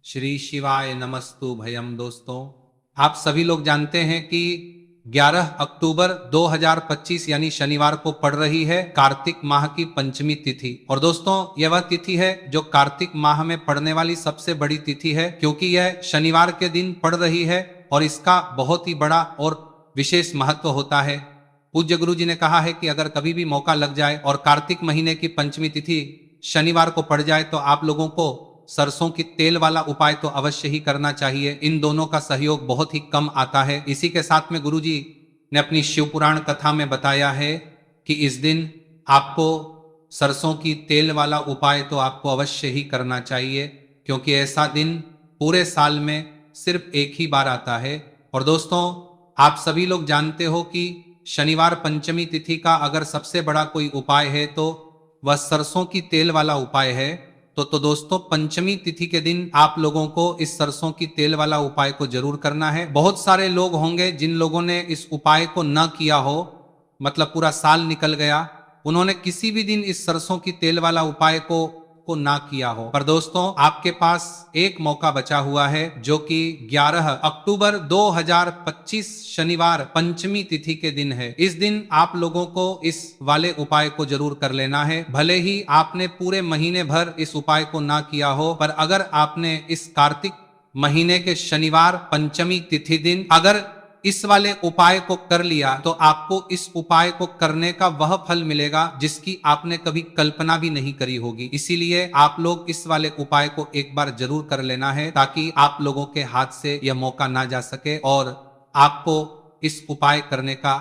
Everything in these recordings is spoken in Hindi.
श्री शिवाय नमस्तु भयम। दोस्तों, आप सभी लोग जानते हैं कि 11 अक्टूबर 2025 यानी शनिवार को पड़ रही है कार्तिक माह की पंचमी तिथि। और दोस्तों, यह वह तिथि है जो कार्तिक माह में पड़ने वाली सबसे बड़ी तिथि है, क्योंकि यह शनिवार के दिन पड़ रही है और इसका बहुत ही बड़ा और विशेष महत्व होता है। पूज्य गुरु जी ने कहा है कि अगर कभी भी मौका लग जाए और कार्तिक महीने की पंचमी तिथि शनिवार को पड़ जाए तो आप लोगों को सरसों की तेल वाला उपाय तो अवश्य ही करना चाहिए। इन दोनों का सहयोग बहुत ही कम आता है। इसी के साथ में गुरु जी ने अपनी शिव पुराण कथा में बताया है कि इस दिन आपको सरसों की तेल वाला उपाय तो आपको अवश्य ही करना चाहिए, क्योंकि ऐसा दिन पूरे साल में सिर्फ एक ही बार आता है। और दोस्तों, आप सभी लोग जानते हो कि शनिवार पंचमी तिथि का अगर सबसे बड़ा कोई उपाय है तो वह सरसों की तेल वाला उपाय है। तो दोस्तों, पंचमी तिथि के दिन आप लोगों को इस सरसों की तेल वाला उपाय को जरूर करना है। बहुत सारे लोग होंगे जिन लोगों ने इस उपाय को न किया हो, मतलब पूरा साल निकल गया, उन्होंने किसी भी दिन इस सरसों की तेल वाला उपाय को ना किया हो। पर दोस्तों, आपके पास एक मौका बचा हुआ है, जो कि 11 अक्टूबर 2025 शनिवार पंचमी तिथि के दिन है। इस दिन आप लोगों को इस वाले उपाय को जरूर कर लेना है। भले ही आपने पूरे महीने भर इस उपाय को ना किया हो, पर अगर आपने इस कार्तिक महीने के शनिवार पंचमी तिथि दिन अगर इस वाले उपाय को कर लिया तो आपको इस उपाय को करने का वह फल मिलेगा जिसकी आपने कभी कल्पना भी नहीं करी होगी। इसीलिए आप लोग इस वाले उपाय को एक बार जरूर कर लेना है, ताकि आप लोगों के हाथ से यह मौका ना जा सके और आपको इस उपाय करने का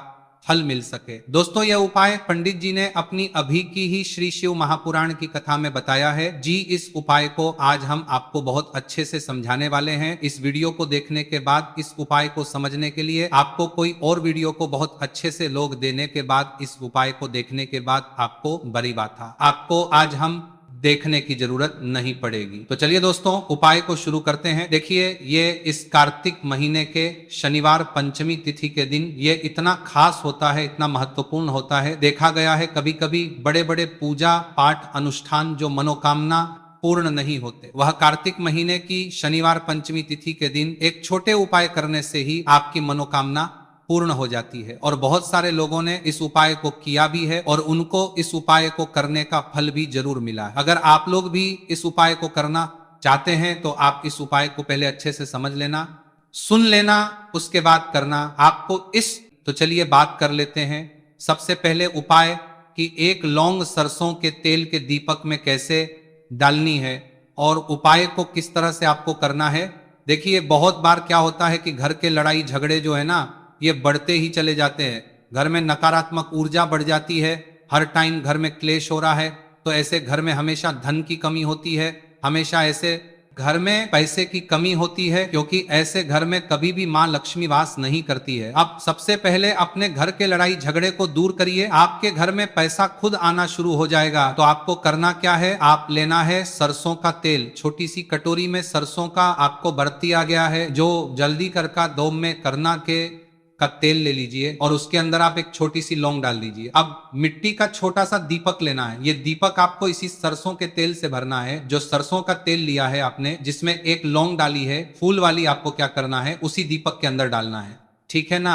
फल मिल सके। दोस्तों, यह उपाय पंडित जी ने अपनी अभी की ही श्री शिव महापुराण की कथा में बताया है जी। इस उपाय को आज हम आपको बहुत अच्छे से समझाने वाले हैं। इस वीडियो को देखने के बाद इस उपाय को समझने के लिए आपको कोई और वीडियो को बहुत अच्छे से लोग देने के बाद इस उपाय को देखने के बाद आपको बड़ी बात है, आपको आज हम देखने की जरूरत नहीं पड़ेगी। तो चलिए दोस्तों, उपाय को शुरू करते हैं। देखिए, ये इस कार्तिक महीने के शनिवार पंचमी तिथि के दिन ये इतना खास होता है, इतना महत्वपूर्ण होता है। देखा गया है कभी कभी बड़े बड़े पूजा पाठ अनुष्ठान जो मनोकामना पूर्ण नहीं होते, वह कार्तिक महीने की शनिवार पंचमी तिथि के दिन एक छोटे उपाय करने से ही आपकी मनोकामना पूर्ण हो जाती है। और बहुत सारे लोगों ने इस उपाय को किया भी है और उनको इस उपाय को करने का फल भी जरूर मिला है। अगर आप लोग भी इस उपाय को करना चाहते हैं तो आप इस उपाय को पहले अच्छे से समझ लेना, सुन लेना, उसके बाद करना आपको इस। तो चलिए बात कर लेते हैं। सबसे पहले उपाय कि एक लौंग सरसों के तेल के दीपक में कैसे डालनी है और उपाय को किस तरह से आपको करना है। देखिए, बहुत बार क्या होता है कि घर के लड़ाई झगड़े जो है ना, ये बढ़ते ही चले जाते हैं। घर में नकारात्मक ऊर्जा बढ़ जाती है, हर टाइम घर में क्लेश हो रहा है, तो ऐसे घर में हमेशा धन की कमी होती है, हमेशा ऐसे घर में पैसे की कमी होती है, क्योंकि ऐसे घर में कभी भी मां लक्ष्मी वास नहीं करती है। अब सबसे पहले अपने घर के लड़ाई झगड़े को दूर करिए, आपके घर में पैसा खुद आना शुरू हो जाएगा। तो आपको करना क्या है, आप लेना है सरसों का तेल। छोटी सी कटोरी में सरसों का आपको बरती आ गया है, जो जल्दी कर का दो में करना के का तेल ले लीजिए और उसके अंदर आप एक छोटी सी लौंग डाल दीजिए। अब मिट्टी का छोटा सा दीपक लेना है। ये दीपक आपको इसी सरसों के तेल से भरना है। जो सरसों का तेल लिया है आपने, जिसमें एक लौंग डाली है फूल वाली, आपको क्या करना है, उसी दीपक के अंदर डालना है। ठीक है ना।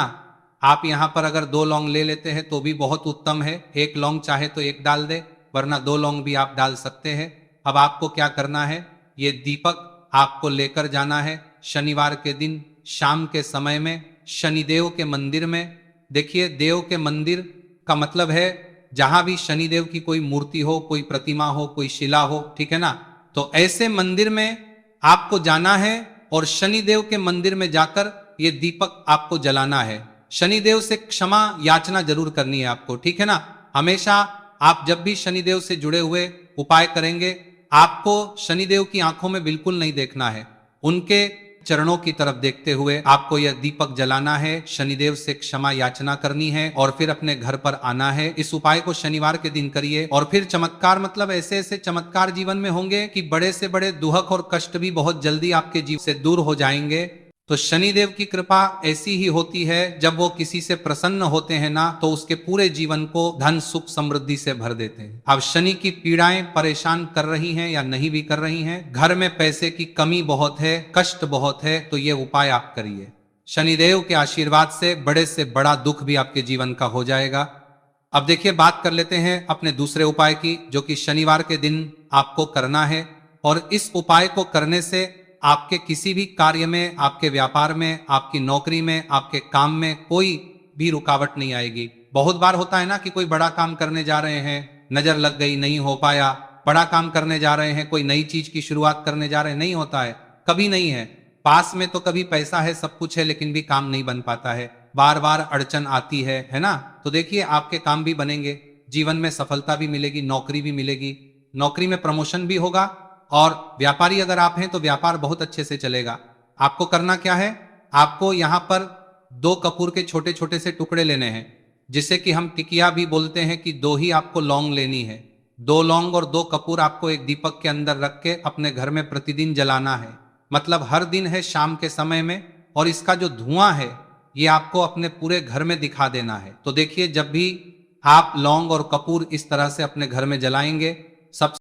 आप यहाँ पर अगर 2 लौंग ले लेते हैं तो भी बहुत उत्तम है। 1 लौंग चाहे तो 1 डाल दे, वरना 2 लौंग भी आप डाल सकते हैं। अब आपको क्या करना है, ये दीपक आपको लेकर जाना है शनिवार के दिन शाम के समय में शनिदेव के मंदिर में। देखिए, देव के मंदिर का मतलब है जहां भी शनिदेव की कोई मूर्ति हो, कोई प्रतिमा हो, कोई शिला हो, ठीक है ना। तो ऐसे मंदिर में आपको जाना है और शनिदेव के मंदिर में जाकर ये दीपक आपको जलाना है। शनिदेव से क्षमा याचना जरूर करनी है आपको, ठीक है ना। हमेशा आप जब भी शनिदेव से जुड़े हुए उपाय करेंगे, आपको शनिदेव की आंखों में बिल्कुल नहीं देखना है, उनके चरणों की तरफ देखते हुए आपको यह दीपक जलाना है, शनिदेव से क्षमा याचना करनी है और फिर अपने घर पर आना है। इस उपाय को शनिवार के दिन करिए और फिर चमत्कार, मतलब ऐसे ऐसे चमत्कार जीवन में होंगे कि बड़े से बड़े दुख और कष्ट भी बहुत जल्दी आपके जीवन से दूर हो जाएंगे। तो शनिदेव की कृपा ऐसी ही होती है, जब वो किसी से प्रसन्न होते हैं ना, तो उसके पूरे जीवन को धन सुख समृद्धि से भर देते हैं। अब शनि की पीड़ाएं परेशान कर रही हैं या नहीं भी कर रही हैं, घर में पैसे की कमी बहुत है, कष्ट बहुत है, तो ये उपाय आप करिए। शनिदेव के आशीर्वाद से बड़ा दुख भी आपके जीवन का हो जाएगा। अब देखिए, बात कर लेते हैं अपने दूसरे उपाय की, जो कि शनिवार के दिन आपको करना है। और इस उपाय को करने से आपके किसी भी कार्य में, आपके व्यापार में, आपकी नौकरी में, आपके काम में कोई भी रुकावट नहीं आएगी। बहुत बार होता है ना कि कोई बड़ा काम करने जा रहे हैं, नजर लग गई, नहीं हो पाया। बड़ा काम करने जा रहे हैं, कोई नई चीज की शुरुआत करने जा रहे हैं, नहीं होता है, कभी नहीं है। पास में तो कभी पैसा है, सब कुछ है, लेकिन भी काम नहीं बन पाता है, बार बार अड़चन आती है ना। तो देखिए, आपके काम भी बनेंगे, जीवन में सफलता भी मिलेगी, नौकरी भी मिलेगी, नौकरी में प्रमोशन भी होगा। और व्यापारी अगर आप हैं तो व्यापार बहुत अच्छे से चलेगा। आपको करना क्या है, आपको यहां पर 2 कपूर के छोटे छोटे से टुकड़े लेने हैं, जिसे कि हम टिकिया भी बोलते हैं, कि 2 ही आपको लौंग लेनी है। 2 लौंग और 2 कपूर आपको एक दीपक के अंदर रख के अपने घर में प्रतिदिन जलाना है। मतलब हर दिन है, शाम के समय में। और इसका जो धुआं है, ये आपको अपने पूरे घर में दिखा देना है। तो देखिए, जब भी आप लौंग और कपूर इस तरह से अपने घर में जलाएंगे, सब